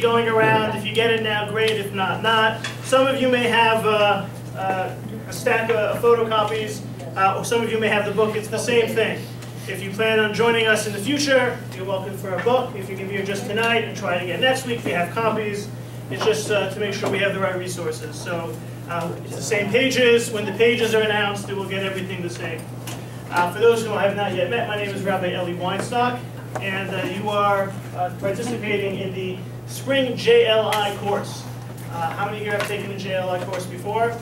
Going around. If you get it now, great. If not, not. Some of you may have a stack of photocopies, or some of you may have the book. It's the same thing. If you plan on joining us in the future, you're welcome for a book. If you can be here just tonight and try it again next week, we have copies. It's just to make sure we have the right resources. So it's the same pages. When the pages are announced, it will get everything the same. For those who I have not yet met, my name is Rabbi Elie Weinstock, and you are participating in the Spring JLI course. How many here have taken a JLI course before?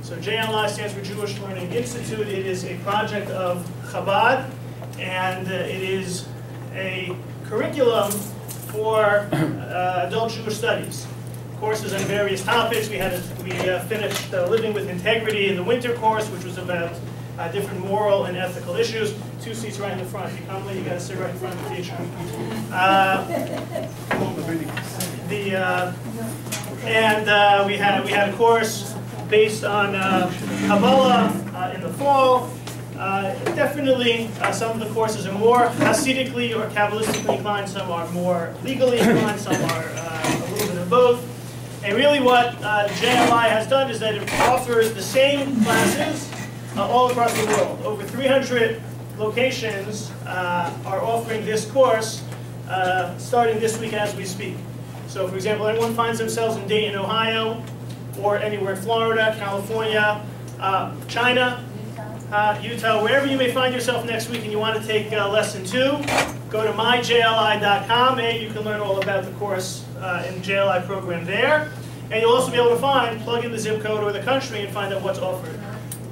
So JLI stands for Jewish Learning Institute. It is a project of Chabad, and it is a curriculum for adult Jewish studies. Courses on various topics. We finished Living with Integrity in the winter course, which was about different moral and ethical issues. 2 seats right in the front. If you come late, you got to sit right in front of the teacher. We had a course based on Kabbalah in the fall. Definitely, some of the courses are more Hasidically or Kabbalistically inclined. Some are more legally inclined. Some are a little bit of both. And really, what JLI has done is that it offers the same classes all across the world. Over 300 locations are offering this course starting this week as we speak. So, for example, anyone finds themselves in Dayton, Ohio, or anywhere in Florida, California, China, Utah, wherever you may find yourself next week and you want to take lesson 2, go to myjli.com and you can learn all about the course in the JLI program there. And you'll also be able to plug in the zip code or the country and find out what's offered.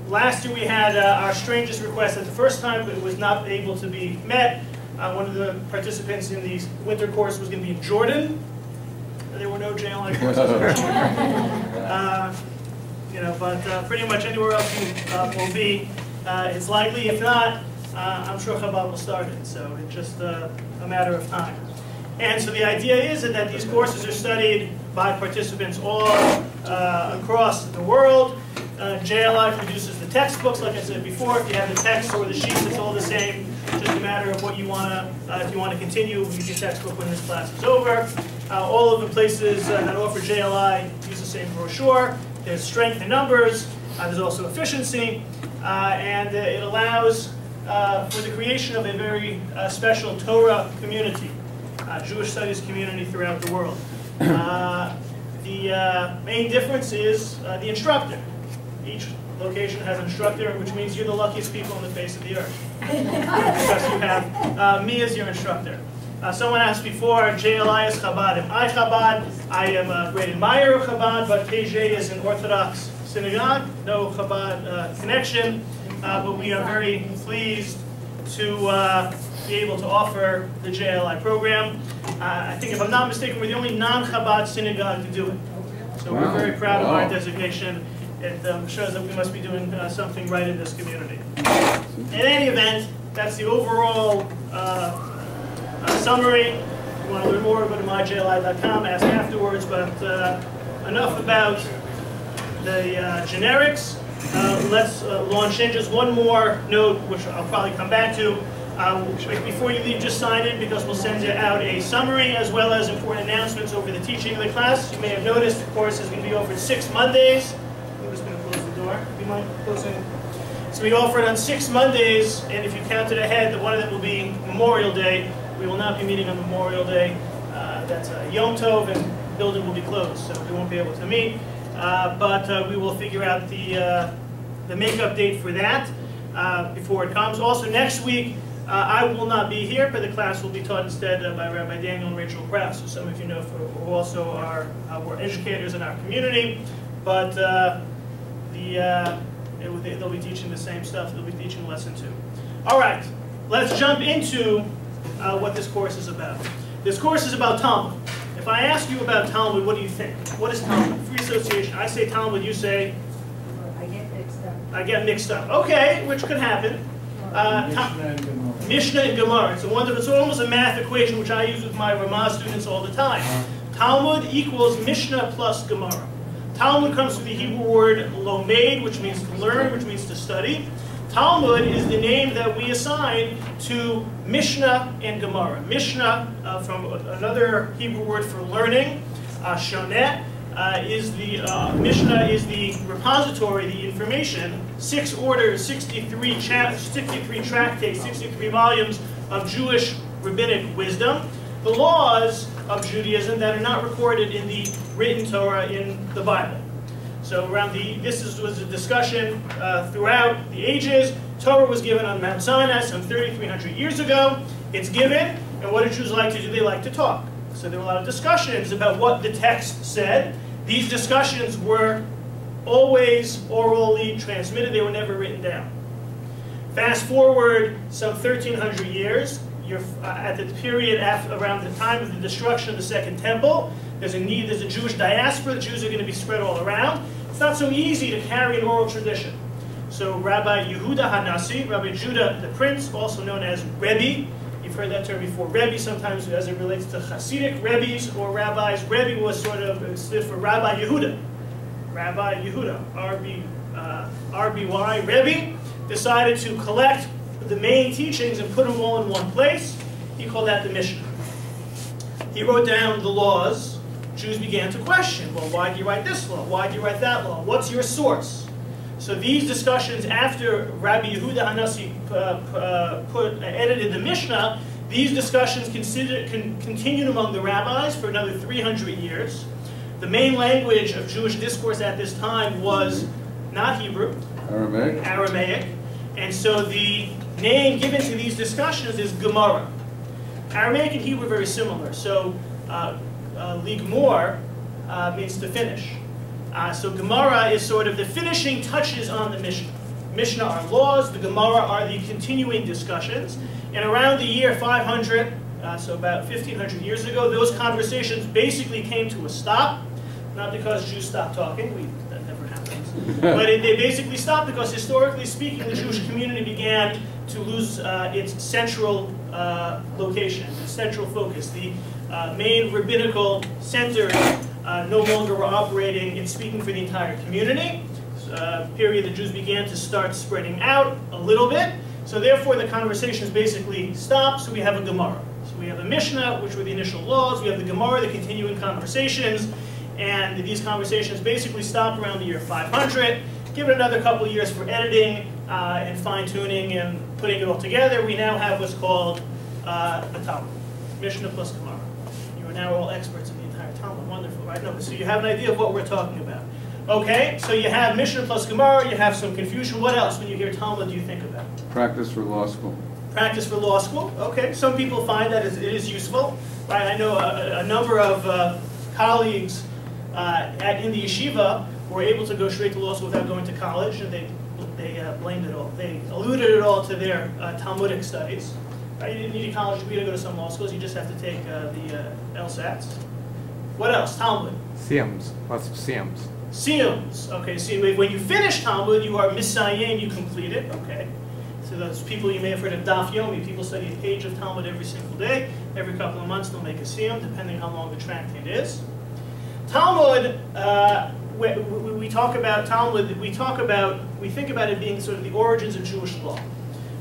Last year we had our strangest request. At the first time it was not able to be met. One of the participants in the winter course was going to be in Jordan. There were no JLI courses in Jordan. But pretty much anywhere else you will be, it's likely. If not, I'm sure Chabad will start it. So it's just a matter of time. And so the idea is that these courses are studied by participants all across the world. JLI produces the textbooks, like I said before. If you have the text or the sheets, it's all the same. It's just a matter of what you want to, if you want to continue, use your textbook when this class is over. All of the places that offer JLI use the same brochure. There's strength in numbers. There's also efficiency. And it allows for the creation of a very special Torah community, Jewish studies community throughout the world. The main difference is the instructor. Each location has an instructor, which means you're the luckiest people on the face of the earth. Because you have me as your instructor. Someone asked before, JLI is Chabad. Am I Chabad? I am a great admirer of Chabad, but KJ is an Orthodox synagogue. No Chabad connection. But we are very pleased to be able to offer the JLI program. I think, if I'm not mistaken, we're the only non-Chabad synagogue to do it. So we're very proud of our designation. It shows that we must be doing something right in this community. In any event, that's the overall summary. If you want to learn more, go to myjli.com, ask afterwards. But enough about the generics. Let's launch in. Just one more note, which I'll probably come back to. Before you leave, just sign in, because we'll send you out a summary as well as important announcements over the teaching of the class. You may have noticed the course is going to be offered 6 Mondays. I'm just going to close the door. Do you mind closing? So we offer it on 6 Mondays, and if you counted ahead, one of them will be Memorial Day. We will not be meeting on Memorial Day. That's Yom Tov, and the building will be closed, so we won't be able to meet. But we will figure out the makeup date for that before it comes. Also, next week, I will not be here, but the class will be taught instead by Rabbi Daniel and Rachel Krause, who some of you know who also are educators in our community. But they'll be teaching the same stuff. They'll be teaching lesson 2. All right, let's jump into what this course is about. This course is about Talmud. If I ask you about Talmud, what do you think? What is Talmud? Free association. I say Talmud, you say? I get mixed up. I get mixed up. Okay, which could happen. Mishnah and Gemara. It's almost a math equation, which I use with my Ramah students all the time. Talmud equals Mishnah plus Gemara. Talmud comes from the Hebrew word lomed, which means to learn, which means to study. Talmud is the name that we assign to Mishnah and Gemara. Mishnah, from another Hebrew word for learning, shoneh, Mishnah is the repository, the information, 6 orders, 63 tractates, 63 volumes of Jewish rabbinic wisdom, the laws of Judaism that are not recorded in the written Torah in the Bible. So this was a discussion throughout the ages. Torah was given on Mount Sinai some 3,300 years ago. It's given, and what do Jews like to do? They like to talk. So there were a lot of discussions about what the text said. These discussions were always orally transmitted. They were never written down. Fast forward some 1,300 years. You're at the period around the time of the destruction of the Second Temple. There's a Jewish diaspora. The Jews are going to be spread all around. It's not so easy to carry an oral tradition. So Rabbi Yehuda Hanasi, Rabbi Judah the Prince, also known as Rebbe. You've heard that term before. Rebbe sometimes as it relates to Hasidic Rebbes or rabbis. Rebbe was stood for Rabbi Yehuda. Rabbi Yehuda, R-B-Y, Rebbe, decided to collect the main teachings and put them all in one place. He called that the Mishnah. He wrote down the laws. Jews began to question, well, why do you write this law? Why do you write that law? What's your source? So these discussions, after Rabbi Yehuda Hanasi edited the Mishnah, these discussions continued among the rabbis for another 300 years. The main language of Jewish discourse at this time was not Hebrew, Aramaic. And so the name given to these discussions is Gemara. Aramaic and Hebrew are very similar. So ligmor means to finish. So Gemara is sort of the finishing touches on the Mishnah. Mishnah are laws, the Gemara are the continuing discussions. And around the year 500, so about 1,500 years ago, those conversations basically came to a stop. Not because Jews stopped talking, that never happens. But they basically stopped because, historically speaking, the Jewish community began to lose its central location, its central focus. The main rabbinical centers no longer were operating and speaking for the entire community. Period, the Jews began to start spreading out a little bit. So therefore, the conversations basically stopped. So we have a Gemara. So we have a Mishnah, which were the initial laws. We have the Gemara, the continuing conversations. And these conversations basically stopped around the year 500. Give it another couple of years for editing and fine-tuning and putting it all together. We now have what's called the Talmud, Mishnah plus Gemara. You are now all experts in the entire Talmud. Wonderful, right? No, so you have an idea of what we're talking about. Okay, so you have Mishnah plus Gemara, you have some confusion. What else, when you hear Talmud, do you think about? Practice for law school. Practice for law school, okay. Some people find that it is useful, right? I know a number of colleagues in the yeshiva were able to go straight to law school without going to college, and they blamed it all. They alluded it all to their Talmudic studies. Right? You didn't need a college degree to go to some law schools. You just have to take the LSATs. What else? Talmud. Siyams. Lots of siyams. Siyams. Okay, see, when you finish Talmud, you are misayim, you complete it. Okay. So those people, you may have heard of Daf Yomi. People study a page of Talmud every single day. Every couple of months, they'll make a siyam, depending how long the tractate is. Talmud, we talk about Talmud, we think about it being sort of the origins of Jewish law.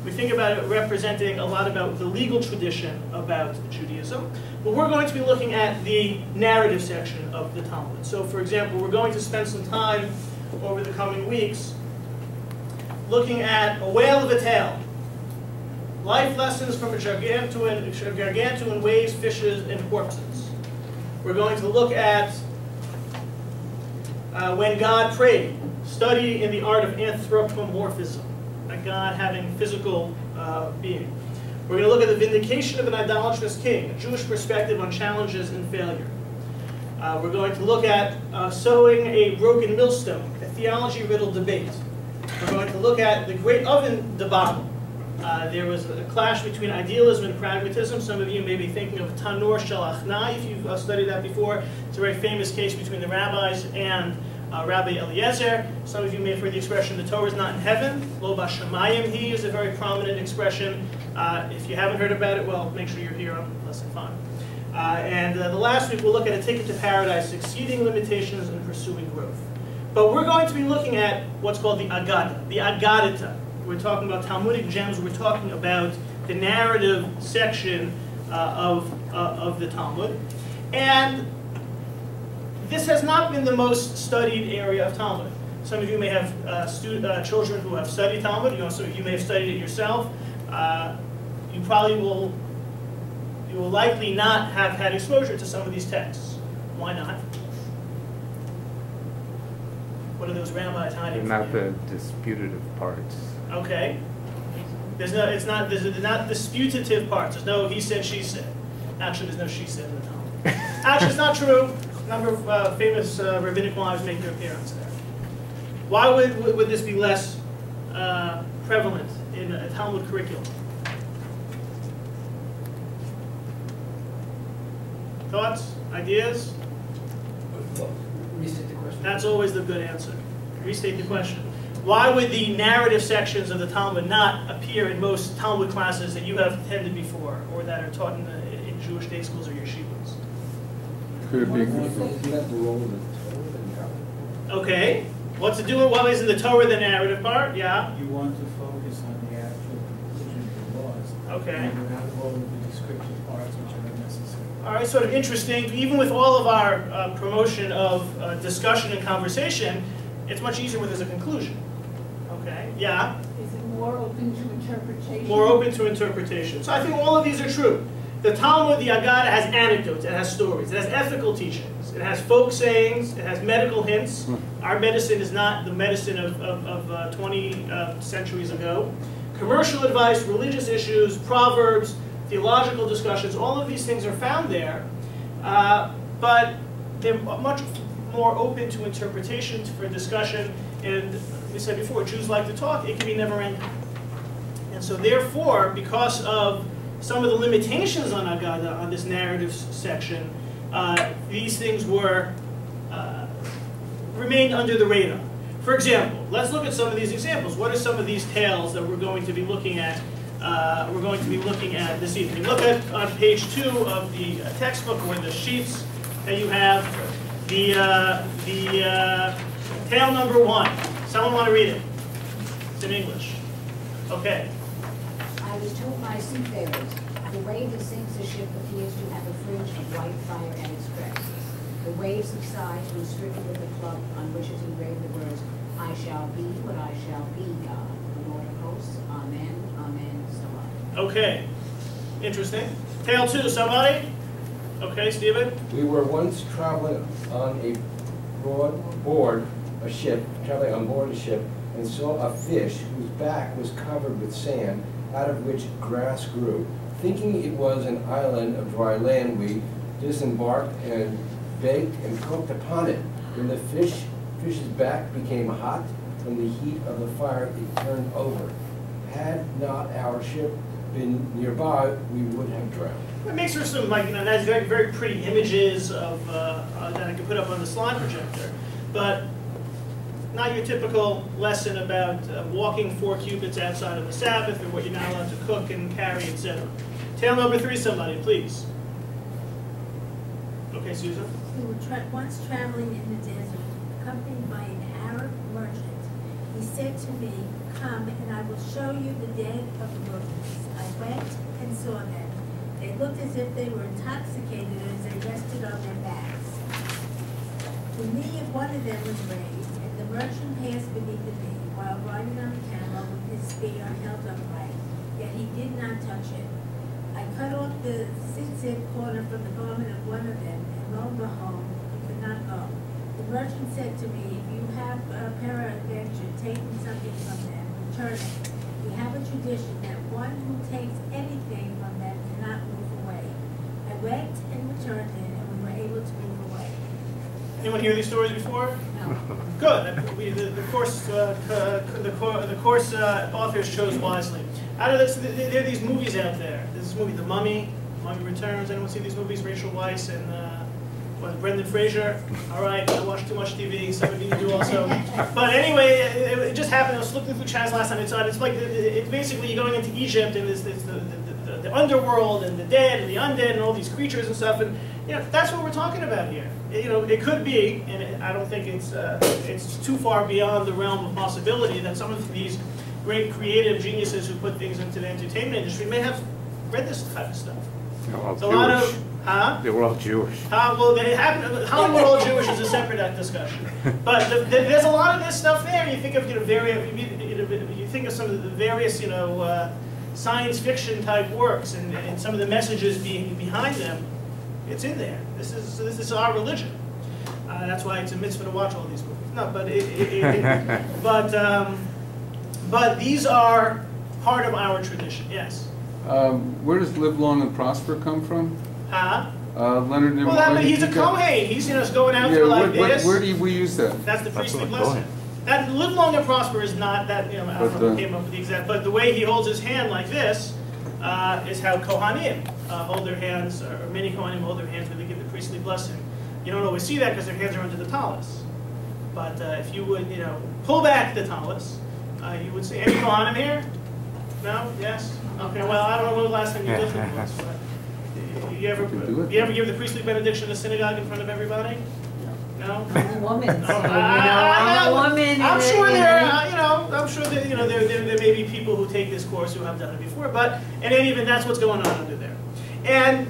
We think about it representing a lot about the legal tradition about Judaism. But we're going to be looking at the narrative section of the Talmud. So for example, we're going to spend some time over the coming weeks looking at a whale of a tale. Life lessons from a gargantuan waves, fishes, and corpses. We're going to look at when God prayed, study in the art of anthropomorphism, a God having physical being. We're going to look at the vindication of an idolatrous king, a Jewish perspective on challenges and failure. We're going to look at sowing a broken millstone, a theology-riddled debate. We're going to look at the great oven debacle. There was a clash between idealism and pragmatism. Some of you may be thinking of Tanur Shalachnai, if you've studied that before. It's a very famous case between the rabbis and Rabbi Eliezer. Some of you may have heard the expression, the Torah is not in heaven. Lo bashamayim hi is a very prominent expression. If you haven't heard about it, well, make sure you're here on Lesson 5. And the last week we'll look at a ticket to paradise, succeeding limitations and pursuing growth. But we're going to be looking at what's called the Agada, the Agadita. We're talking about Talmudic gems. We're talking about the narrative section of the Talmud. And this has not been the most studied area of Talmud. Some of you may have children who have studied Talmud. You may have studied it yourself. You will likely not have had exposure to some of these texts. Why not? What are those rabbis hiding? Not the disputative parts. Okay. There's not disputative parts. There's no he said, she said. Actually, there's no she said in the Talmud. Actually, it's not true. A number of famous rabbinic wives make their appearance there. Why would this be less prevalent in a Talmud curriculum? Thoughts? Ideas? Restate the question. That's always the good answer. Restate the question. Why would the narrative sections of the Talmud not appear in most Talmud classes that you have attended before, or that are taught in Jewish day schools or yeshivas? Could it be? Okay. What's it doing? What is in the Torah the narrative part? Yeah. You want to focus on the actual conclusion of the laws. Okay. And you have all of the descriptive parts which are unnecessary. All right, sort of interesting. Even with all of our promotion of discussion and conversation, it's much easier when there's a conclusion. Okay, yeah? Is it more open to interpretation? More open to interpretation. So I think all of these are true. The Talmud, the Agada, has anecdotes, it has stories, it has ethical teachings, it has folk sayings, it has medical hints. Our medicine is not the medicine of 20 centuries ago. Commercial advice, religious issues, proverbs, theological discussions, all of these things are found there, but they're much more open to interpretation, for discussion, and we said before, Jews like to talk, it can be never ending. And so therefore, because of some of the limitations on Agada, on this narrative section, these things were remained under the radar. For example, let's look at some of these examples. What are some of these tales that we're going to be looking at? This evening. Look at on page 2 of the textbook, or the sheets that you have, the tale number 1. Someone want to read it? It's in English. Okay. I was told by seafarers, the wave that sinks the ship appears to have a fringe of white fire at its crest. The wave subsides when stricken with a club on which is engraved the words, I shall be what I shall be, God, the Lord of hosts. Amen, amen, so on. Okay. Interesting. Tale 2, somebody? Okay, Stephen? We were once traveling on board a ship, and saw a fish whose back was covered with sand, out of which grass grew. Thinking it was an island of dry land, we disembarked and baked and cooked upon it. When the fish's back became hot from the heat of the fire, it turned over. Had not our ship been nearby, we would have drowned. It makes for some, nice, very, very pretty images of that I can put up on the slide projector, but not your typical lesson about walking 4 cubits outside of the Sabbath, or what you're not allowed to cook and carry, etc. Tale number 3, somebody, please. Okay, Susan? We were once traveling in the desert, accompanied by an Arab merchant. He said to me, come and I will show you the dead of the wilderness. I went and saw them. They looked as if they were intoxicated as they rested on their backs. The knee of one of them was raised, and the merchant passed beneath the knee, while riding on a camel with his spear held upright, yet he did not touch it. I cut off the zigzag corner from the garment of one of them, and lo and behold, he could not go. The merchant said to me, if you have peradventure taken something from them, return it. We have a tradition that one who takes anything from them cannot move away. I went and returned it, and we were able to move away. Anyone hear these stories before? No. Good. The course authors chose wisely. Out of this, there are these movies out there. There's this movie, The Mummy, Mummy Returns. Anyone see these movies? Rachel Weisz and Brendan Fraser. All right, I watch too much TV. Some of you do also. But anyway, it just happened. I was looking through channels last time. It's like it's basically you're going into Egypt, and there's the underworld and the dead and the undead and all these creatures and stuff. And that's what we're talking about here. It could be, and I don't think it's too far beyond the realm of possibility that some of these great creative geniuses who put things into the entertainment industry may have read this type of stuff. They're all It's a lot Jewish. of, huh? They were all Jewish. Well, they happen. How we're all Jewish is a separate discussion. But there's a lot of this stuff there. You think of you think of some of the various science fiction type works and some of the messages behind them. It's in there. This is our religion. That's why it's a mitzvah to watch all these movies. No, but but these are part of our tradition. Yes. Where does live long and prosper come from? Huh? Leonard Nimoy. Well, he's a Kohen. He's going out there like this. Where do we use that? That's the priestly what I'm blessing. going. That live long and prosper is not that. I don't know who came up with the exact. But the way he holds his hand like this is how Kohanim hold their hands, or many Kohanim hold their hands when they give the priestly blessing. You don't always see that because their hands are under the tallis. But if you would, pull back the tallis, you would see any Kohanim here. No? Yes? Okay. Well, I don't know when the last time you did it was. But you ever give the priestly benediction in the synagogue in front of everybody? No. I'm a woman, so, I'm I'm a woman. I'm sure I'm sure that there may be people who take this course who have done it before, but in any event, that's what's going on under there. And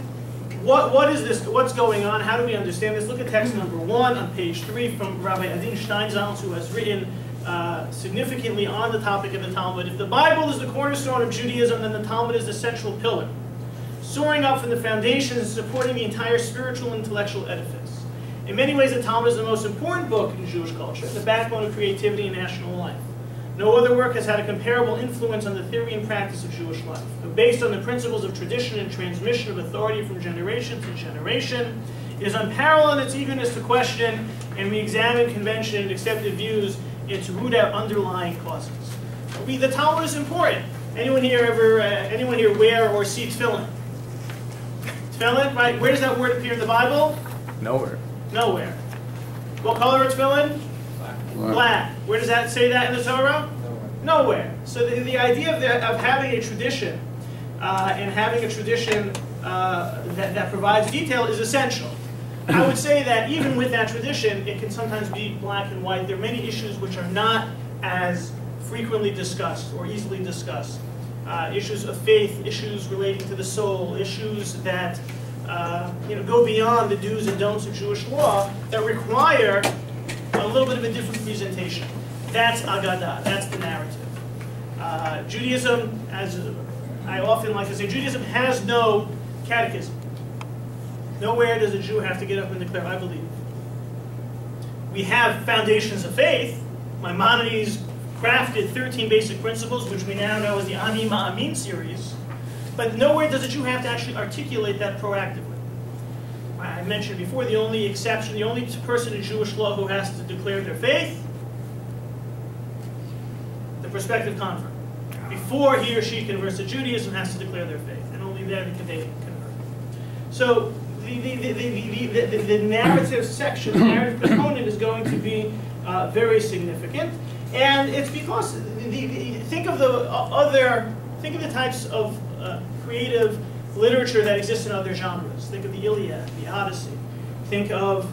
what is this? What's going on? How do we understand this? Look at text number 1 on page 3 from Rabbi Adin Steinsaltz, who has written significantly on the topic of the Talmud. If the Bible is the cornerstone of Judaism, then the Talmud is the central pillar, soaring up from the foundations and supporting the entire spiritual and intellectual edifice. In many ways, the Talmud is the most important book in Jewish culture, the backbone of creativity and national life. No other work has had a comparable influence on the theory and practice of Jewish life. But based on the principles of tradition and transmission of authority from generation to generation, it is unparalleled in its eagerness to question and re-examine convention and accepted views and to root out underlying causes. The Talmud is important. Anyone here wear or see tefillin? Tefillin, right? Where does that word appear in the Bible? Nowhere. Nowhere. What color is tefillin? Black. Where does that say that in the Torah? Nowhere. So the idea of having a tradition and having a tradition that provides detail is essential. I would say that even with that tradition, it can sometimes be black and white. There are many issues which are not as frequently discussed or easily discussed. Issues of faith, issues relating to the soul, issues that go beyond the do's and don'ts of Jewish law that require a little bit of a different presentation. That's Agadah, that's the narrative. Judaism, as I often like to say, Judaism has no catechism. Nowhere does a Jew have to get up and declare, I believe. We have foundations of faith. Maimonides crafted 13 basic principles, which we now know as the Ani Ma'amin series. But nowhere does a Jew have to actually articulate that proactively. I mentioned before, the only exception, the only person in Jewish law who has to declare their faith, the prospective convert. Before he or she converts to Judaism, has to declare their faith, and only then can they convert. So the narrative section, the narrative component is going to be very significant, and it's because think of the types of creative literature that exists in other genres. Think of the Iliad, the Odyssey. Think of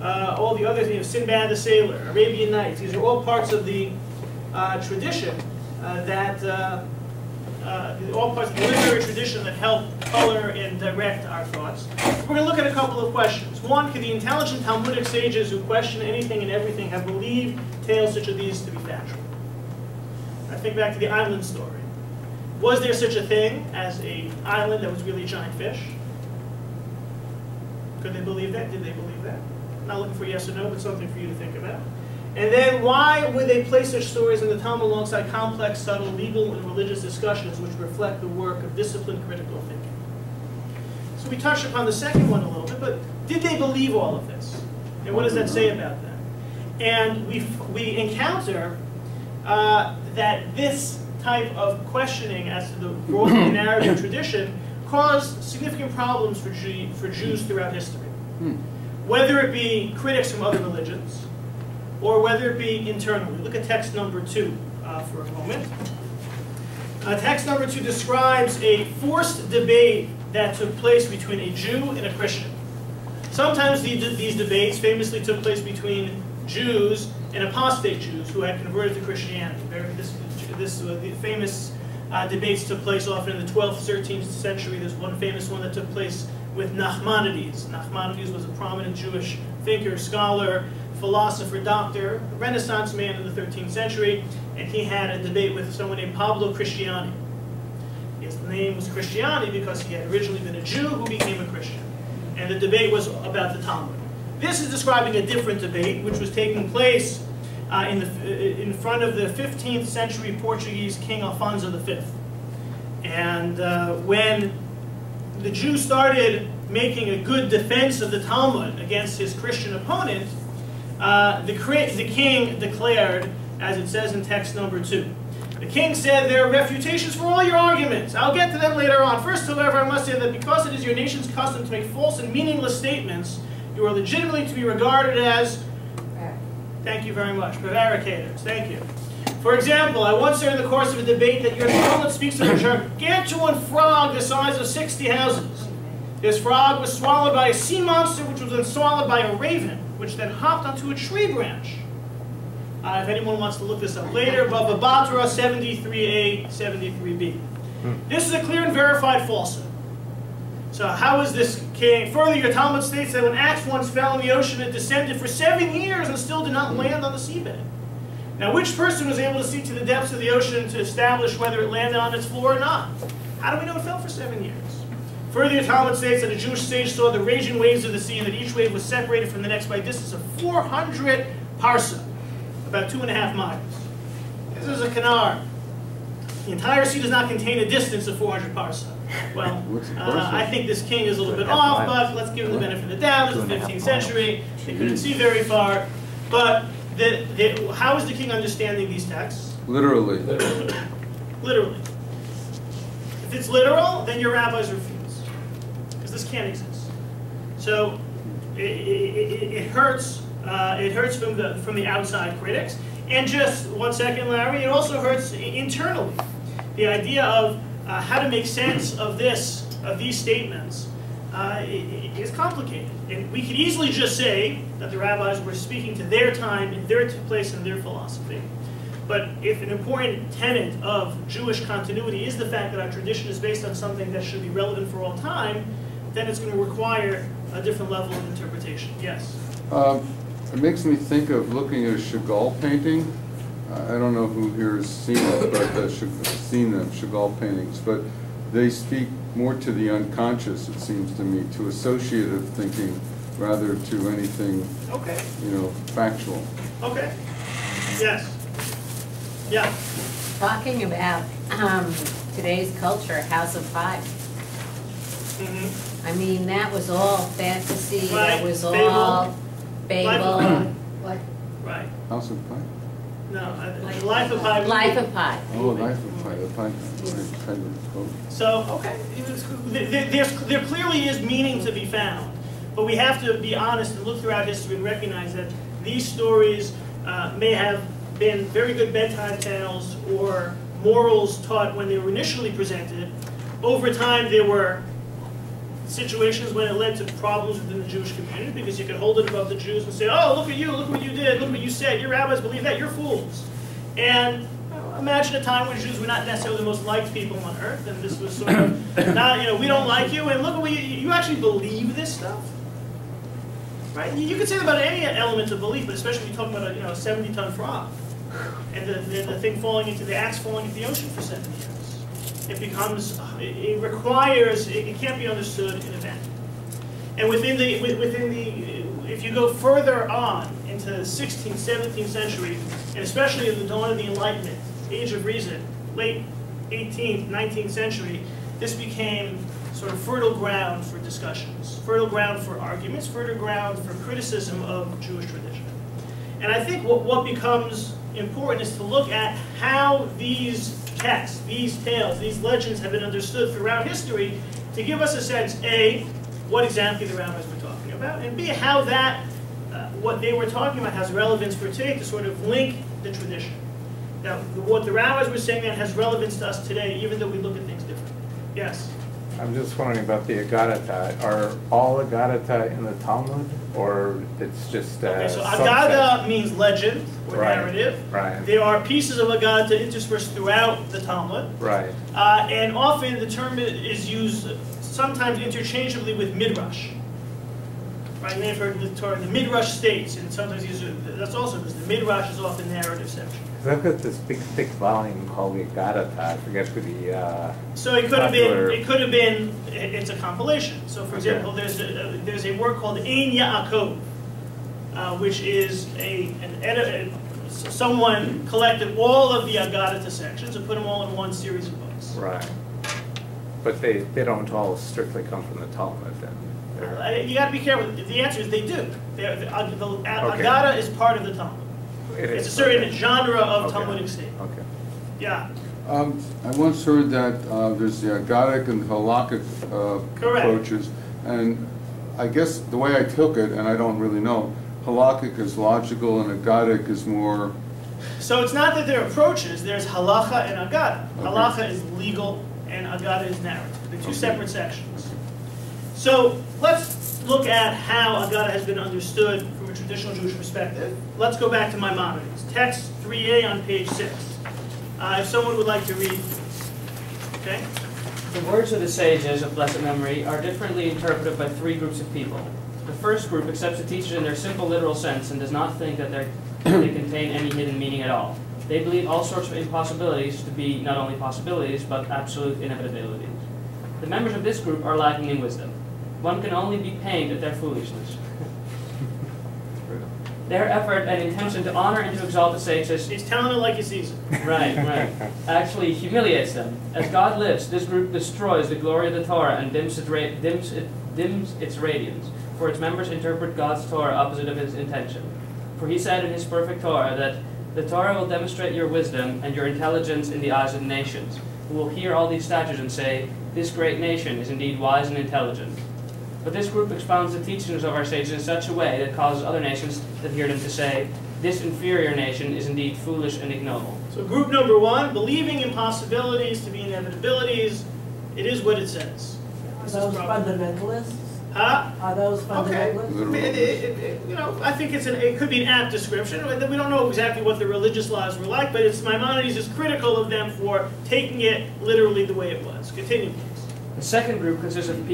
all the other things, Sinbad the Sailor, Arabian Nights. These are all parts of the tradition all parts of the literary tradition that help color and direct our thoughts. We're going to look at a couple of questions. One, could the intelligent Talmudic sages who question anything and everything have believed tales such as these to be factual? I think back to the island story. Was there such a thing as an island that was really a giant fish? Could they believe that? Did they believe that? I'm not looking for yes or no, but something for you to think about. And then why would they place such stories in the Talmud alongside complex, subtle, legal, and religious discussions which reflect the work of disciplined critical thinking? So we touched upon the second one a little bit, but did they believe all of this? And what does that say about them? And we encounter that this type of questioning as to the role of the narrative tradition caused significant problems for Jews throughout history. Whether it be critics from other religions, or whether it be internally. Look at text number 2 for a moment. Text number 2 describes a forced debate that took place between a Jew and a Christian. Sometimes these debates famously took place between Jews and apostate Jews who had converted to Christianity. This the famous debates took place often in the 12th, 13th century. There's one famous one that took place with Nachmanides. Nachmanides was a prominent Jewish thinker, scholar, philosopher, doctor, Renaissance man in the 13th century, and he had a debate with someone named Pablo Cristiani. His name was Cristiani because he had originally been a Jew who became a Christian. And the debate was about the Talmud. This is describing a different debate, which was taking place in front of the 15th century Portuguese King Alfonso V. And when the Jew started making a good defense of the Talmud against his Christian opponent, the king declared, as it says in text number 2, the king said, "There are refutations for all your arguments. I'll get to them later on. First, however, I must say that because it is your nation's custom to make false and meaningless statements, you are legitimately to be regarded as," thank you very much, prevaricators. Thank you. For example, I once heard in the course of a debate that your Talmud speaks of a gargantuan frog the size of 60 houses. This frog was swallowed by a sea monster, which was then swallowed by a raven, which then hopped onto a tree branch. If anyone wants to look this up later, Bava Batra 73a, 73b. This is a clear and verified falsehood. So how is this king? Further, your Talmud states that when axe once fell in the ocean, it descended for 7 years and still did not land on the seabed. Now, which person was able to see to the depths of the ocean to establish whether it landed on its floor or not? How do we know it fell for 7 years? Further, your Talmud states that a Jewish sage saw the raging waves of the sea and that each wave was separated from the next by a distance of 400 parsa, about 2.5 miles. This is a canard. The entire sea does not contain a distance of 400 parsa. Well, I think this king is a little bit off, but let's give him the benefit of the doubt. It's the 15th century. They couldn't see very far. But how is the king understanding these texts? Literally. Literally. If it's literal, then your rabbis refuse. Because this can't exist. So it hurts. It hurts from the outside critics. And just 1 second, Larry, it also hurts internally. The idea of how to make sense of these statements is complicated. And we could easily just say that the rabbis were speaking to their time, in their place, and their philosophy. But if an important tenet of Jewish continuity is the fact that our tradition is based on something that should be relevant for all time, then it's going to require a different level of interpretation. Yes? It makes me think of looking at a Chagall painting. I don't know who here has seen it, but seen them, Chagall paintings. But they speak more to the unconscious, it seems to me, to associative thinking rather to anything, okay, factual. Okay. Yes. Yeah. Talking about today's culture, House of Five. Mm-hmm. I mean, that was all fantasy. Right. That was all Babel. What? Right. House of Pi? No, Life of Pi. Life of Pi. Oh, Life of Pi. The Pi. So, okay, there clearly is meaning to be found, but we have to be honest and look throughout history and recognize that these stories may have been very good bedtime tales or morals taught when they were initially presented. Over time, there were situations when it led to problems within the Jewish community because you could hold it above the Jews and say, oh, look at you, look what you did, look what you said, your rabbis believe that, you're fools. And imagine a time when Jews were not necessarily the most liked people on earth, and this was sort of, not, we don't like you, and look at what you actually believe this stuff? Right? You could say that about any element of belief, but especially when you're talking about a 70-ton frog, and the thing falling into, the axe falling into the ocean for 70 years. It becomes, it requires, it can't be understood in a vacuum. And within the, if you go further on into the 16th, 17th century, and especially in the dawn of the Enlightenment, Age of Reason, late 18th, 19th century, this became sort of fertile ground for discussions, fertile ground for arguments, fertile ground for criticism of Jewish tradition. And I think what becomes important is to look at how these texts, these tales, these legends have been understood throughout history to give us a sense, A, what exactly the rabbis were talking about, and B, how that, what they were talking about has relevance for today to sort of link the tradition. Now, what the rabbis were saying that has relevance to us today, even though we look at things differently. Yes? I'm just wondering about the Agadata. Are all Agadata in the Talmud, or it's just Okay, so subset? Agada means legend or Right, narrative. right. There are pieces of Agada interspersed throughout the Talmud. Right. And often the term is used sometimes interchangeably with Midrash. Right, you may have heard the term, the Midrash states, and sometimes that's also because the Midrash is often narrative section. I've got this big thick volume called the Agadata. I forget who the So it could have been, popular- it's a compilation. So for Okay. example, there's a work called Ein Yaakov, which is someone collected all of the Agadata sections and put them all in one series of books. Right. But they don't all strictly come from the Talmud then. You got to be careful. The answer is they do. The Agada is part of the Talmud. It's a certain genre of Talmudic statement. Okay. Yeah. I once heard that there's the Agadic and Halakhic Correct. approaches, and I guess the way I took it, and I don't really know, Halakhic is logical and Agadic is more... So it's not that they're approaches. There's halacha and agada. Okay. Halacha is legal and agada is narrative. They're two separate sections. So let's look at how agada has been understood from a traditional Jewish perspective. Let's go back to Maimonides. Text 3a on page 6. If someone would like to read, okay? The words of the sages of blessed memory are differently interpreted by three groups of people. The first group accepts the teachings in their simple literal sense and does not think that they contain any hidden meaning at all. They believe all sorts of impossibilities to be not only possibilities, but absolute inevitabilities. The members of this group are lacking in wisdom. One can only be pained at their foolishness. Their effort and intention to honor and to exalt the sages, He's telling it like he sees it. right, actually humiliates them. As God lives, this group destroys the glory of the Torah and dims its radiance, for its members interpret God's Torah opposite of his intention. For he said in his perfect Torah that the Torah will demonstrate your wisdom and your intelligence in the eyes of the nations, who will hear all these statutes and say, this great nation is indeed wise and intelligent. But this group expounds the teachings of our sages in such a way that causes other nations that hear them to say, this inferior nation is indeed foolish and ignoble. So group number one, believing impossibilities to be inevitabilities. It is what it says. Are those fundamentalists? Huh? Are those Okay. fundamentalists? I think it could be an apt description. We don't know exactly what the religious lives were like, but Maimonides is critical of them for taking it literally the way it was. Continue, please. The second group consists of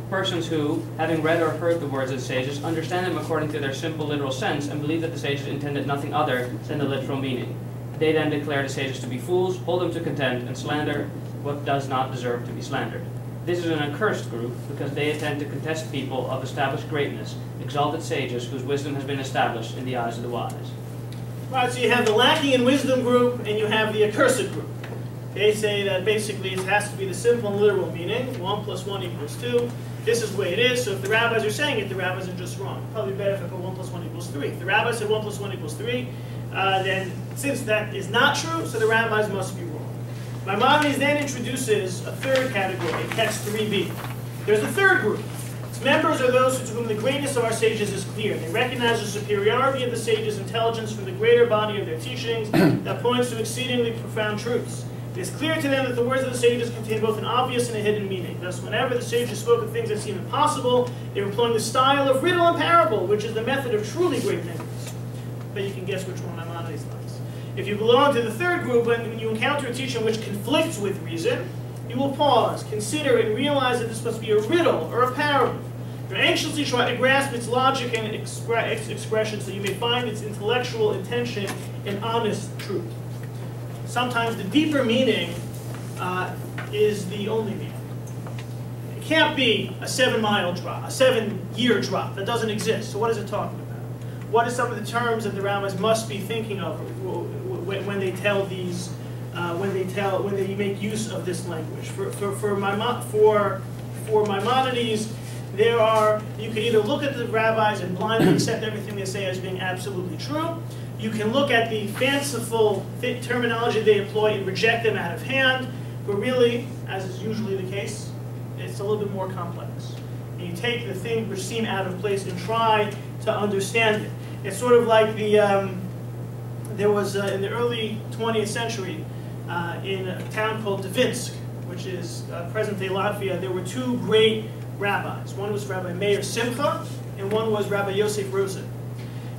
persons who, having read or heard the words of the sages, understand them according to their simple literal sense and believe that the sages intended nothing other than the literal meaning. They then declare the sages to be fools, hold them to contempt, and slander what does not deserve to be slandered. This is an accursed group because they intend to contest people of established greatness, exalted sages whose wisdom has been established in the eyes of the wise. Right, so you have the lacking in wisdom group and you have the accursed group. They say that basically it has to be the simple and literal meaning, 1 + 1 = 2. This is the way it is, so if the rabbis are saying it, the rabbis are just wrong. Probably better if I put 1 + 1 = 3. If the rabbis said 1 + 1 = 3, then since that is not true, so the rabbis must be wrong. Maimonides then introduces a third category, text 3b. There's a third group. Its members are those to whom the greatness of our sages is clear. They recognize the superiority of the sages' intelligence from the greater body of their teachings that points to exceedingly profound truths. It is clear to them that the words of the sages contain both an obvious and a hidden meaning. Thus, whenever the sages spoke of things that seem impossible, they were employing the style of riddle and parable, which is the method of truly great thinkers. But you can guess which one Maimonides likes. If you belong to the third group and you encounter a teaching which conflicts with reason, you will pause, consider it, and realize that this must be a riddle or a parable. You anxiously try to grasp its logic and expression so you may find its intellectual intention and honest truth. Sometimes the deeper meaning is the only meaning. It can't be a 7-mile drop, a 7-year drop. That doesn't exist. So what is it talking about? What are some of the terms that the rabbis must be thinking of when they tell these, when they make use of this language? For Maimonides, you can either look at the rabbis and blindly accept everything they say as being absolutely true. You can look at the fanciful terminology they employ and reject them out of hand, but really, as is usually the case, it's a little bit more complex. And you take the things which seem out of place and try to understand it. It's sort of like there was in the early 20th century in a town called Dvinsk, which is present-day Latvia, there were two great rabbis. One was Rabbi Meir Simcha, and one was Rabbi Yosef Rosen.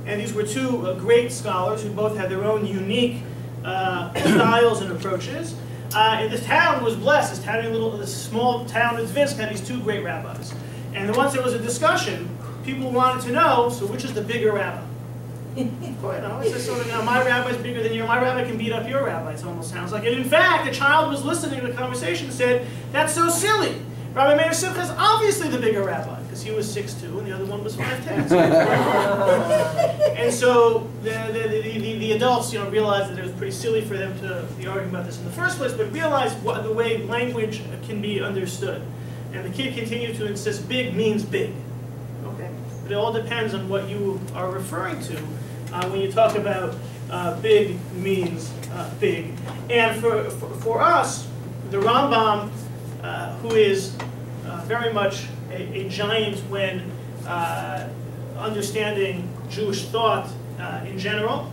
And these were two great scholars who both had their own unique styles and approaches. And this town was blessed. This small town of Dvinsk had these two great rabbis. And once there was a discussion, people wanted to know, so which is the bigger rabbi? It's just sort of, my rabbi's bigger than yours. My rabbi can beat up your rabbi, it almost sounds like. And in fact, a child was listening to the conversation and said, that's so silly. Rabbi Meir Simcha is obviously the bigger rabbi, because he was 6'2", and the other one was 5'10". And so the adults, realized that it was pretty silly for them to be arguing about this in the first place, but realized the way language can be understood. And the kid continued to insist big means big. Okay? But it all depends on what you are referring to when you talk about big means big. And for us, the Rambam, who is very much a giant when understanding Jewish thought in general.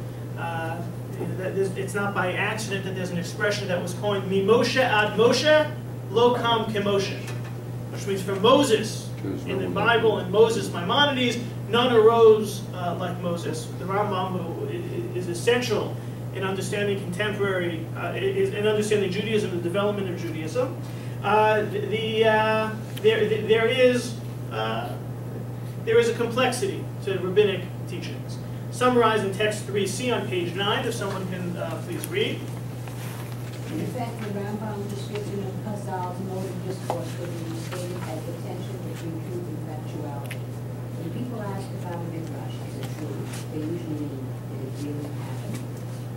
It's not by accident that there's an expression that was coined, Mi Moshe ad Moshe, lo kam kemoshe, which means from Moses in the Bible and Moses Maimonides, none arose like Moses. The Rambam is essential in understanding contemporary, in understanding Judaism, the development of Judaism. There is a complexity to rabbinic teachings. Summarized in text 3c on page 9, if someone can please read. In effect, the Rambam description of Chazal's mode of discourse could be stated as the tension between truth and factuality. When people ask about a midrash, is it true? They usually mean, did it really happen?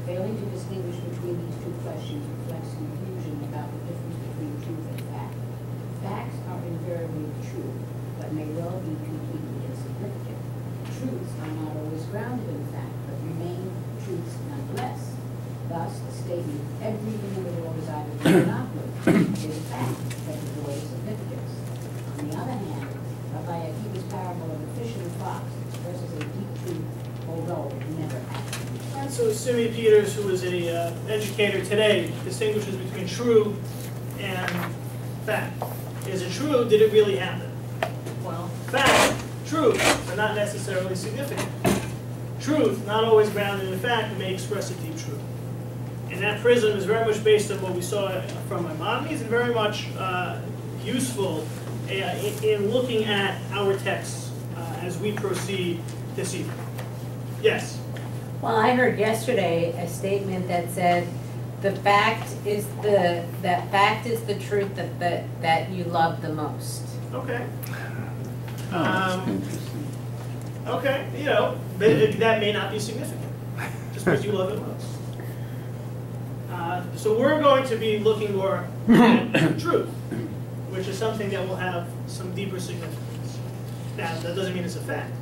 Failing to distinguish between these two questions reflects confusion about the difference between truth and fact. Facts are invariably true, but may well be completely insignificant. Truths are not always grounded in fact, but remain truths nonetheless. Thus, the statement, everything in the world is either good or not good, is a fact that devoid of significance. On the other hand, Rabbi Akiva's parable of the fish and the fox expresses a deep truth, although it never happened. And so Simi Peters, who is an educator today, distinguishes between true and fact. Is it true? Did it really happen? Well, fact, truth, but not necessarily significant. Truth, not always grounded in fact, may express a deep truth. And that prism is very much based on what we saw from Maimonides and very much useful in looking at our texts as we proceed this evening. Yes? Well, I heard yesterday a statement that said, the fact is the truth that you love the most. Okay. Interesting. Okay, that may not be significant, just because you love it most. So we're going to be looking more at truth, which is something that will have some deeper significance. Now, that doesn't mean it's a fact.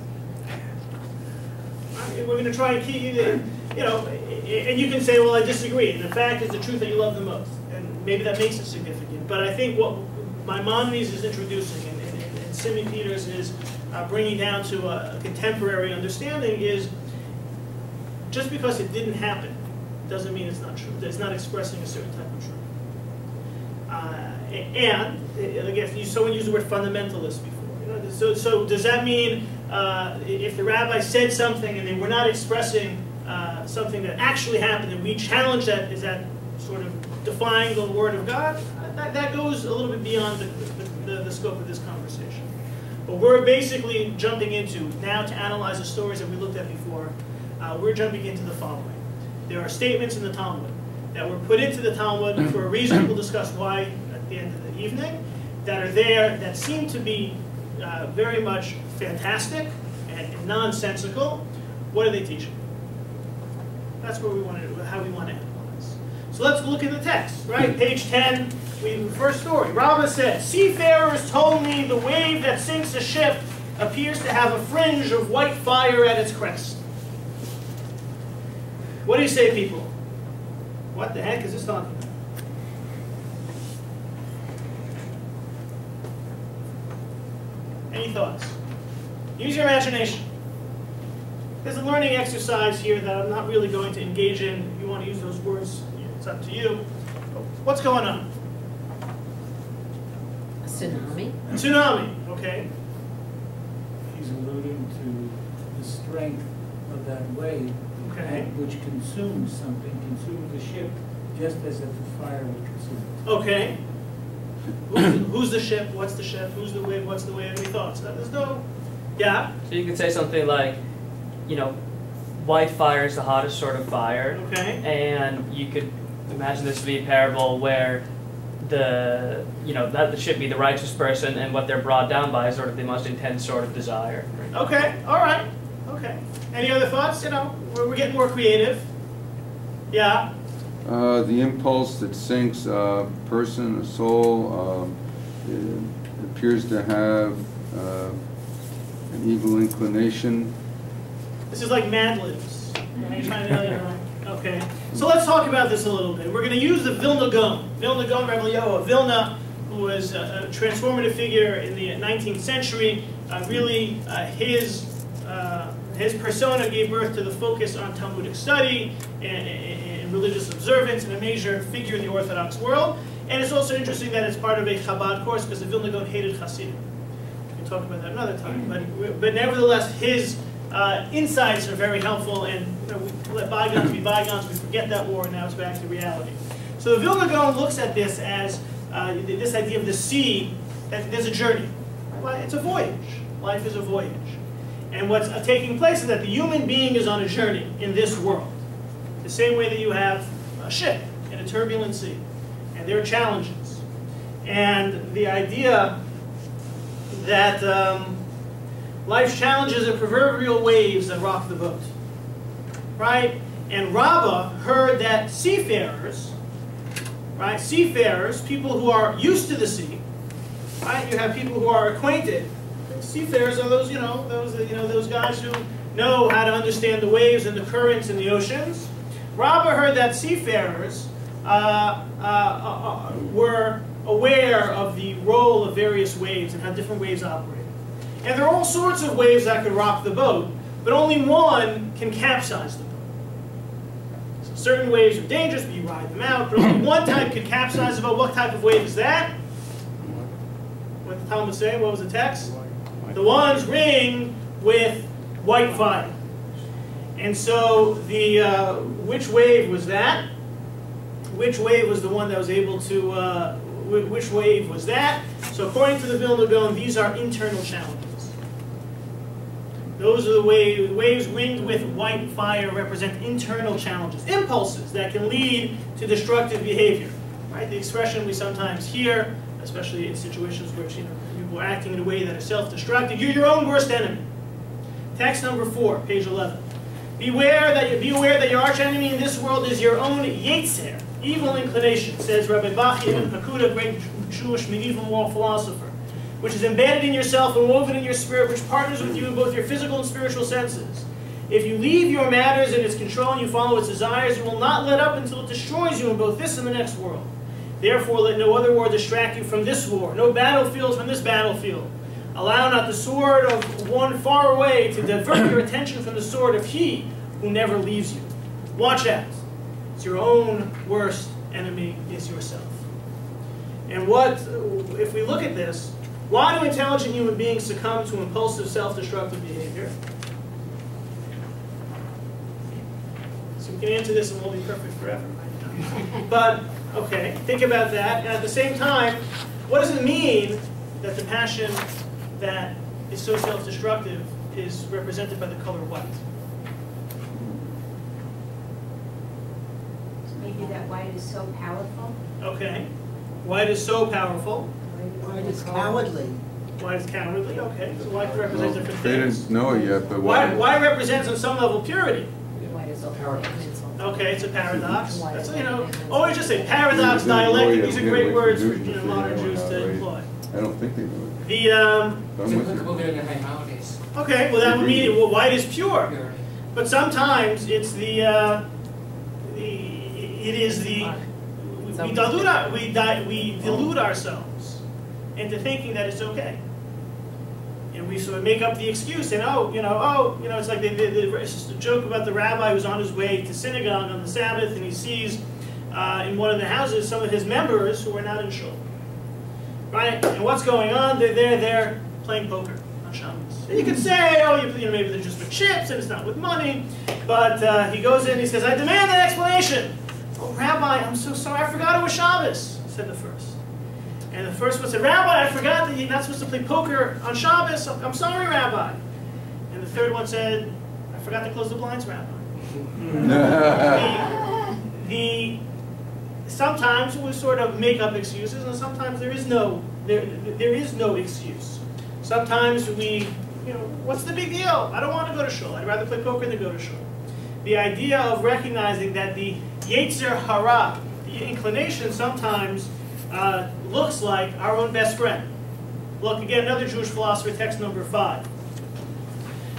We're going to try and keep, and you can say, well, I disagree. And the fact is the truth that you love the most. And maybe that makes it significant. But I think what Maimonides is introducing and Simi Peters is bringing down to a contemporary understanding is just because it didn't happen doesn't mean it's not true. It's not expressing a certain type of truth. And again, someone used the word fundamentalist before. So does that mean if the rabbi said something and they were not expressing something that actually happened, and we challenge that, is that sort of defying the word of God? That goes a little bit beyond the scope of this conversation. But we're basically jumping into, now to analyze the stories that we looked at before, we're jumping into the following. There are statements in the Talmud that were put into the Talmud for a reason. We'll discuss why at the end of the evening, that are there that seem to be very much fantastic and nonsensical. What are they teaching? That's where we want to, how we want to analyze. So let's look at the text, right? Page 10, the first story. Rabbi said, seafarers told me the wave that sinks a ship appears to have a fringe of white fire at its crest. What do you say, people? What the heck is this talking about? Any thoughts? Use your imagination. There's a learning exercise here that I'm not really going to engage in. If you want to use those words, it's up to you. What's going on? Tsunami? Tsunami, okay. He's alluding to the strength of that wave, Okay. which consumes something, consumes the ship, just as if the fire would consume it. Okay. Who's the ship? What's the ship? Who's the wave? What's the wave? Any thoughts? There's no... Yeah? So you could say something like, you know, white fire is the hottest sort of fire. Okay. And you could imagine this to be a parable where the, you know, that the ship be the righteous person, and what they're brought down by is sort of the most intense sort of desire. Okay. All right. Okay. Any other thoughts? You know, we're getting more creative. Yeah? The impulse that sinks a person, a soul, it appears to have an evil inclination. This is like Mad Libs. You're trying to, okay. So let's talk about this a little bit. We're going to use the Vilna Gaon. Vilna Gaon, Rabbi of Vilna, who was a transformative figure in the 19th century. Really, his persona gave birth to the focus on Talmudic study and religious observance, and a major figure in the Orthodox world. And it's also interesting that it's part of a Chabad course, because the Vilna Gaon hated Hasidim. We can talk about that another time. But nevertheless, his insights are very helpful, and you know, we let bygones be bygones. We forget that war, and now it's back to reality. So the Vilna Gaon looks at this as this idea of the sea, that there's a journey. It's a voyage. Life is a voyage. And what's taking place is that the human being is on a journey in this world. The same way that you have a ship in a turbulent sea. And there are challenges. And the idea that life's challenges are proverbial waves that rock the boat. Right? And Rabbi heard that seafarers, right? Seafarers, people who are used to the sea, right? You have people who are acquainted. Seafarers are those, those guys who know how to understand the waves and the currents in the oceans. Rabbi heard that seafarers were aware of the role of various waves and how different waves operate. And there are all sorts of waves that could rock the boat, but only one can capsize the boat. So certain waves are dangerous, but you ride them out, but only one type could capsize the boat. What type of wave is that? What did the Talmud say? What was the text? The ones ringed with white fire. And so the which wave was that? Which wave was the one that was able to, which wave was that? So according to the Vilna Gaon, these are internal challenges. Those are the waves ringed with white fire represent internal challenges, impulses that can lead to destructive behavior. Right? The expression we sometimes hear, especially in situations where people are acting in a way that is self-destructive, you're your own worst enemy. Text number 4, page 11. Be aware that your arch enemy in this world is your own Yetzer, evil inclination, says Rabbi Bachya ibn Pakuda, great Jewish medieval moral philosopher, which is embedded in yourself and woven in your spirit, which partners with you in both your physical and spiritual senses. If you leave your matters in its control and you follow its desires, you will not let up until it destroys you in both this and the next world. Therefore, let no other war distract you from this war, no battlefield from this battlefield. Allow not the sword of one far away to divert your attention from the sword of he who never leaves you. Watch out. It's your own worst enemy is yourself. And if we look at this, why do intelligent human beings succumb to impulsive self-destructive behavior? So we can answer this and we'll be perfect forever. But, okay, think about that. And at the same time, what does it mean that the passion that is so self-destructive is represented by the color white? Maybe that white is so powerful. Okay. White is so powerful. White is cowardly. White is cowardly. Okay. So white represents different They things. didn't know it yet, but White represents on some level purity. White is also Okay, it's a paradox. That's, always just say paradox, dialectic. These are great words for modern Jews to employ. I don't think they know it. The I'm with you. okay, well that would mean white is pure, but sometimes it's we delude ourselves into thinking that it's okay, and we sort of make up the excuse and it's like it's a joke about the rabbi who's on his way to synagogue on the Sabbath and he sees in one of the houses some of his members who are not in shul. right? And what's going on? They're playing poker on Shabbos. And you can say, oh, maybe they're just with chips and it's not with money. But he goes in and he says, I demand an explanation. Oh, Rabbi, I'm so sorry. I forgot it was Shabbos, said the first. And the first one said, Rabbi, I forgot that you're not supposed to play poker on Shabbos. I'm sorry, Rabbi. And the third one said, I forgot to close the blinds, Rabbi. Sometimes we sort of make up excuses, and sometimes there is no excuse. Sometimes we, what's the big deal? I don't want to go to shul. I'd rather play poker than go to shul. The idea of recognizing that the Yetzer Hara, the inclination, sometimes looks like our own best friend. Look, again, another Jewish philosopher, text number 5.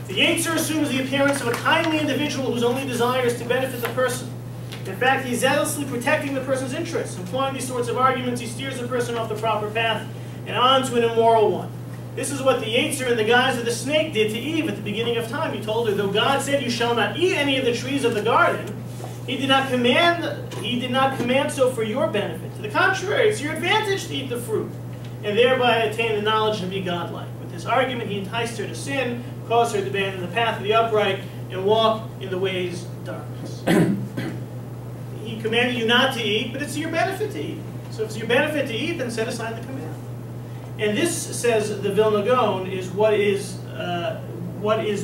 The Yetzer assumes the appearance of a kindly individual whose only desire is to benefit the person. In fact, he's zealously protecting the person's interests. Employing these sorts of arguments, he steers the person off the proper path and on to an immoral one. This is what the Yetzer in the guise of the snake did to Eve at the beginning of time. He told her, though God said, you shall not eat any of the trees of the garden, He did not command so for your benefit. To the contrary, it's your advantage to eat the fruit, and thereby attain the knowledge and be godlike. With this argument, he enticed her to sin, caused her to abandon the path of the upright, and walk in the ways of darkness. He commanded you not to eat, but it's your benefit to eat. So if it's your benefit to eat, then set aside the command. And this, says the Vilna Gaon, is what is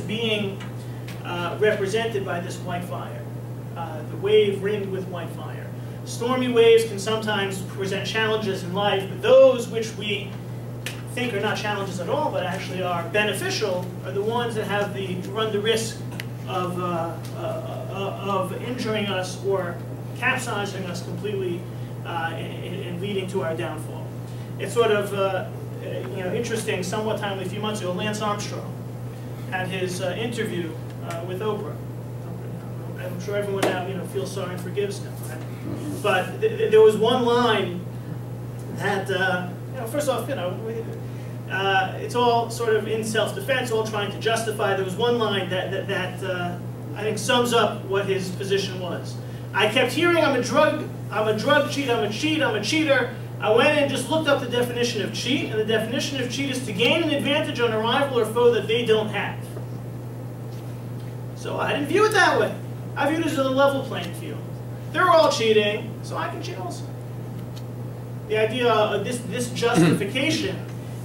being represented by this white fire. The wave ringed with white fire. Stormy waves can sometimes present challenges in life, but those which we think are not challenges at all, but actually are beneficial, are the ones that run the risk of injuring us or capsizing us completely and leading to our downfall. It's sort of interesting, somewhat timely, a few months ago, Lance Armstrong had his interview with Oprah. I'm sure everyone now feels sorry and forgives him. Right? But there was one line that first off, it's all sort of in self-defense, all trying to justify. There was one line that I think sums up what his position was. I kept hearing, I'm a drug cheat, I'm a cheat, I'm a cheater. I went in and just looked up the definition of cheat, and the definition of cheat is to gain an advantage on a rival or foe that they don't have. So I didn't view it that way. I viewed it as a level playing field. They're all cheating, so I can cheat also. The idea of this justification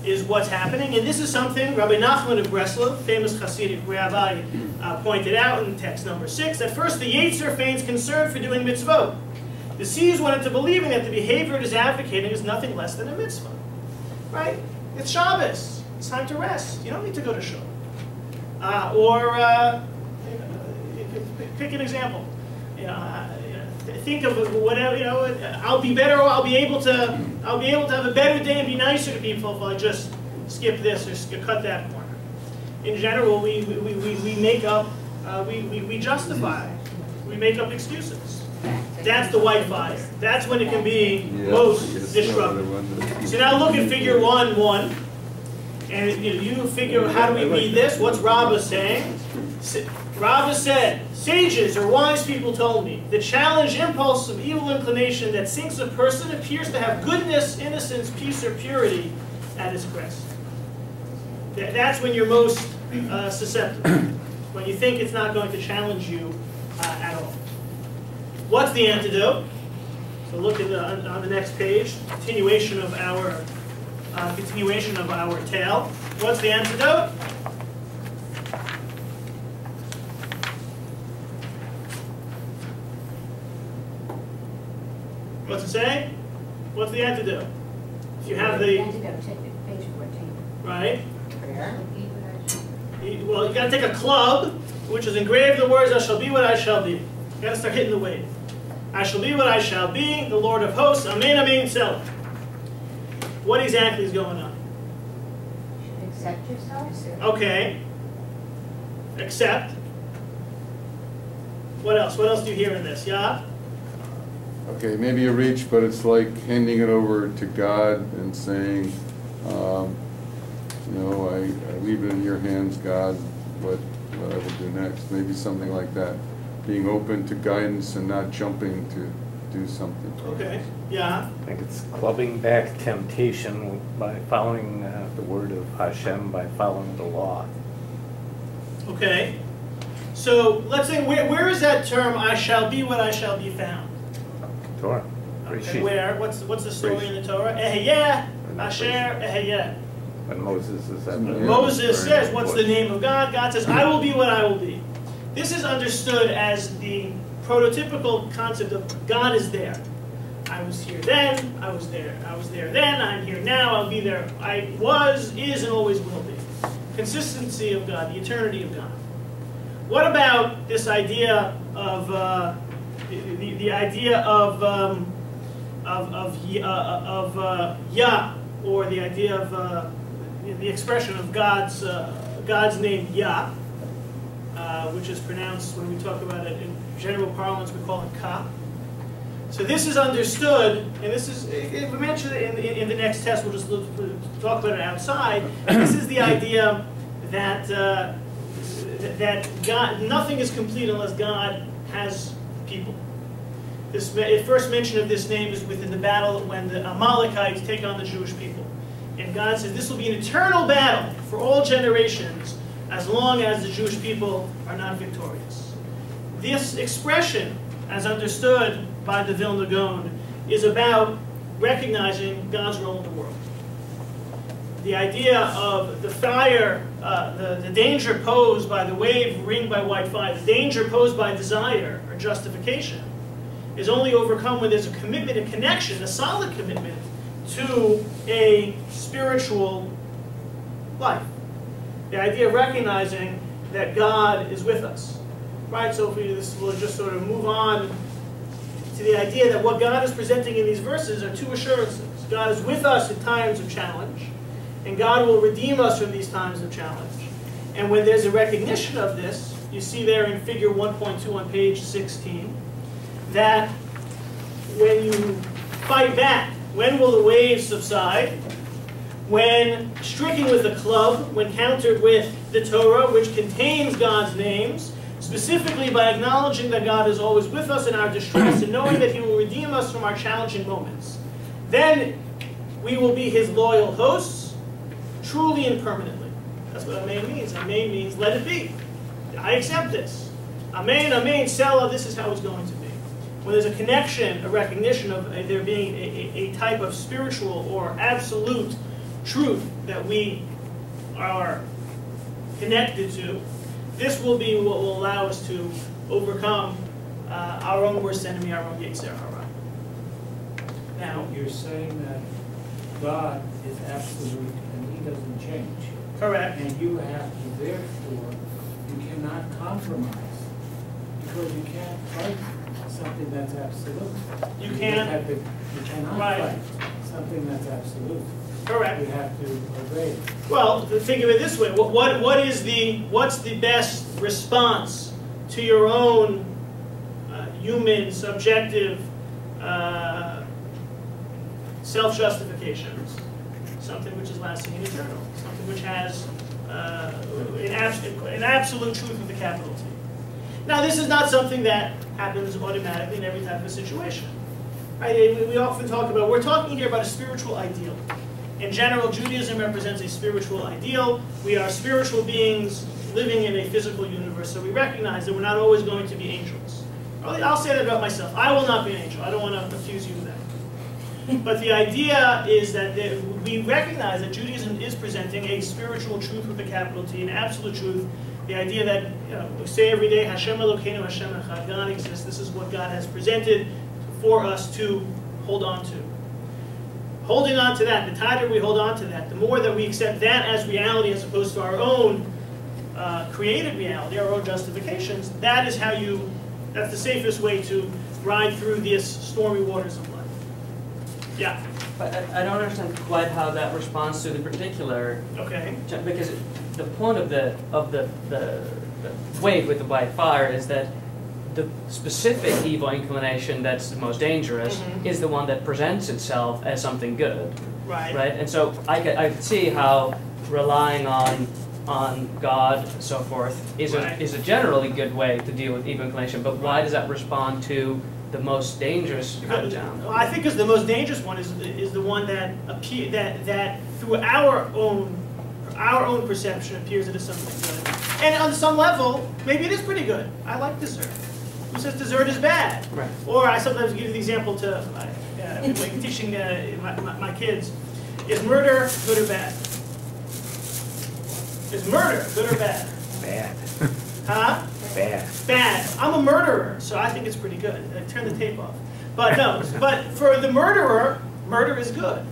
is what's happening, and this is something Rabbi Nachman of Breslov, famous Hasidic rabbi, pointed out in text number 6. At first, the Yetzer feigns concern for doing mitzvot. Deceives one into believing that the behavior it is advocating is nothing less than a mitzvah. Right? It's Shabbos. It's time to rest. You don't need to go to shul. Pick an example. Think of whatever. I'll be better. I'll be able to have a better day and be nicer to people if I just skip this or cut that corner. In general, we make up. We justify. We make up excuses. That's the white fire. That's when it can be most disruptive. So now look at figure 1:1, and you figure, how do we read this? What's Rabbi saying? Rabbi said, sages or wise people told me, the challenge impulse of evil inclination that sinks a person appears to have goodness, innocence, peace, or purity at its crest. That's when you're most susceptible, when you think it's not going to challenge you at all. What's the antidote? So look at on the next page, continuation of our tale. What's the antidote? What's it say? What's the antidote? If you have the Antidote, take page 14. right. Prayer. Well, you got to take a club, which is engraved the words, I shall be what I shall be. You got to start hitting the wave. I shall be what I shall be, the Lord of hosts, Amen, Amen, Selah. What exactly is going on? Accept yourself. Okay. Accept. What else? What else do you hear in this? Yeah? Okay, maybe a reach, but it's like handing it over to God and saying, I leave it in your hands, God, what I will do next. Maybe something like that. Being open to guidance and not jumping to do something. Okay, yeah. I think it's clubbing back temptation by following the word of Hashem, by following the law. Okay. So let's say, where is that term, I shall be what I shall be found? Torah. Okay, where? What's the story in the Torah? Eheyeh, Asher, Eheyeh. When Moses is at the Moses says, what's the name of God? God says, I will be what I will be. This is understood as the prototypical concept of God is there. I was here then, I was there then, I'm here now, I'll be there. I was, is, and always will be. Consistency of God, the eternity of God. What about this idea of the idea of Yah, or the idea of the expression of God's name Yah, which is pronounced, when we talk about it in general parlance, we call it Ka. So this is understood, and this is, if we mention it in the next test, we'll just talk about it outside. This is the idea that that God, nothing is complete unless God has people. The first mention of this name is within the battle when the Amalekites take on the Jewish people. And God says this will be an eternal battle for all generations as long as the Jewish people are not victorious. This expression, as understood by the Vilna Gaon, is about recognizing God's role in the world. The idea of the fire, the danger posed by the wave ringed by white fire, the danger posed by desire or justification, is only overcome when there's a commitment, a connection, a solid commitment to a spiritual life. The idea of recognizing that God is with us. Right, so if we'll just sort of move on to the idea that what God is presenting in these verses are two assurances. God is with us in times of challenge, and God will redeem us from these times of challenge. And when there's a recognition of this, you see there in figure 1.2 on page 16, that when you fight back, when will the waves subside? When stricken with a club, when countered with the Torah, which contains God's names, specifically by acknowledging that God is always with us in our distress and knowing that He will redeem us from our challenging moments. Then we will be His loyal hosts, truly and permanently. That's what Amen means. Amen means let it be. I accept this. Amen, Amen, Selah, this is how it's going to be. When there's a connection, a recognition of there being a type of spiritual or absolute truth that we are connected to, this will be what will allow us to overcome our own worst enemy, our own Yetzer Hara. Now, you're saying that God is absolute and He doesn't change. Correct. And you have to, therefore, you cannot compromise, because you can't fight something that's absolute. You can't. You cannot fight something that's absolute. Correct. You have to obey. Well, think of it this way: what's the best response to your own human, subjective self-justifications? Something which is lasting and eternal. Something which has an absolute truth with a capital T. Now, this is not something that happens automatically in every type of situation. Right? We often talk about, we're talking here about a spiritual ideal. In general, Judaism represents a spiritual ideal. We are spiritual beings living in a physical universe, so we recognize that we're not always going to be angels. I'll say that about myself. I will not be an angel. I don't want to accuse you of that. But the idea is that we recognize that Judaism is presenting a spiritual truth with a capital T, an absolute truth. The idea that, we say every day, Hashem Elokeinu Hashem Echad, God exists. This is what God has presented for us to hold on to. Holding on to that, the tighter we hold on to that, the more that we accept that as reality as opposed to our own created reality, our own justifications, that's the safest way to ride through these stormy waters of life. Yeah? But I don't understand quite how that responds to the particular. Okay. Because the point of the wave with the white fire is that the specific evil inclination that's the most dangerous is the one that presents itself as something good. Right. Right? And so I could see how relying on on God, and so forth, is a generally good way to deal with evil inclination. But why does that respond to the most dangerous kind of down? Well, I think because the most dangerous one is the one that that through our own perception appears it is something good, and on some level maybe it is pretty good. I like dessert. Who says dessert is bad? Right. Or I sometimes give the example to when teaching my kids: is murder good or bad? Is murder good or bad? Bad. Huh? Bad. Bad. I'm a murderer, so I think it's pretty good. Turn the tape off. But no, but for the murderer, murder is good.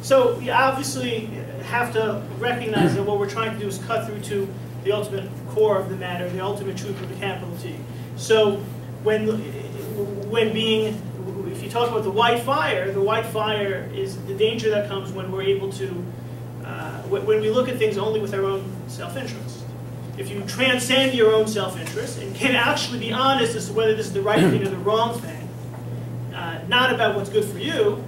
So you obviously have to recognize that what we're trying to do is cut through to the ultimate core of the matter, the ultimate truth with a capital T. So if you talk about the white fire is the danger that comes when we're able to, when we look at things only with our own self-interest. If you transcend your own self-interest and can actually be honest as to whether this is the right thing or the wrong thing, not about what's good for you,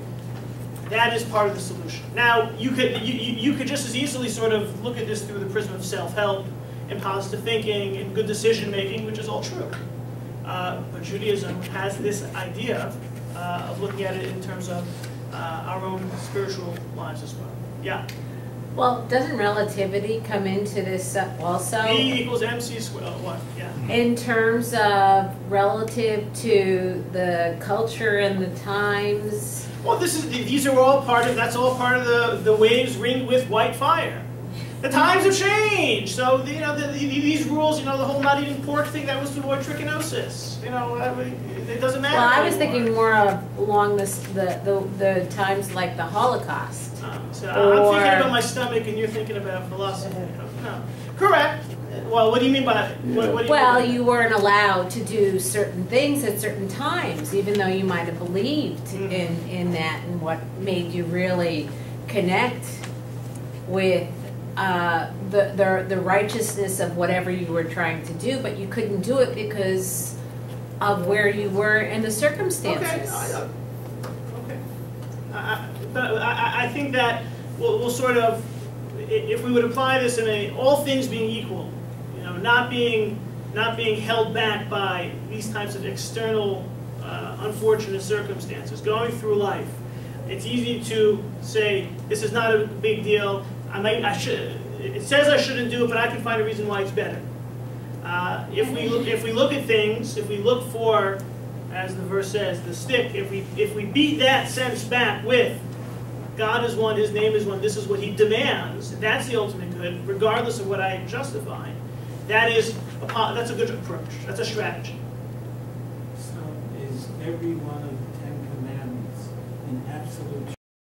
that is part of the solution. Now, you could just as easily sort of look at this through the prism of self-help and positive thinking and good decision-making, which is all true. But Judaism has this idea of looking at it in terms of our own spiritual lives as well. Yeah? Well, doesn't relativity come into this also? B equals MC squared. What? Yeah. In terms of relative to the culture and the times? Well, these are all part of, that's all part of the waves ringed with white fire. The times have changed, so these rules, the whole not eating pork thing, that was to avoid trichinosis. It doesn't matter. Well, I was thinking more of along the times like the Holocaust. So I'm thinking about my stomach, and you're thinking about philosophy. No, correct. Well, what do you mean by that? Well, you weren't allowed to do certain things at certain times, even though you might have believed in that and what made you really connect with the righteousness of whatever you were trying to do, but you couldn't do it because of where you were and the circumstances. Okay. But I think that we'll sort of, if we would apply this in all things being equal, not being held back by these types of external unfortunate circumstances, going through life, it's easy to say this is not a big deal. It says I shouldn't do it, but I can find a reason why it's better. If we look at things, if we look for, as the verse says, the stick, if we beat that sense back with God is one, His name is one, this is what He demands, that's the ultimate good, regardless of what I justify. That's a good approach. That's a strategy. So is every one of the 10 Commandments an absolute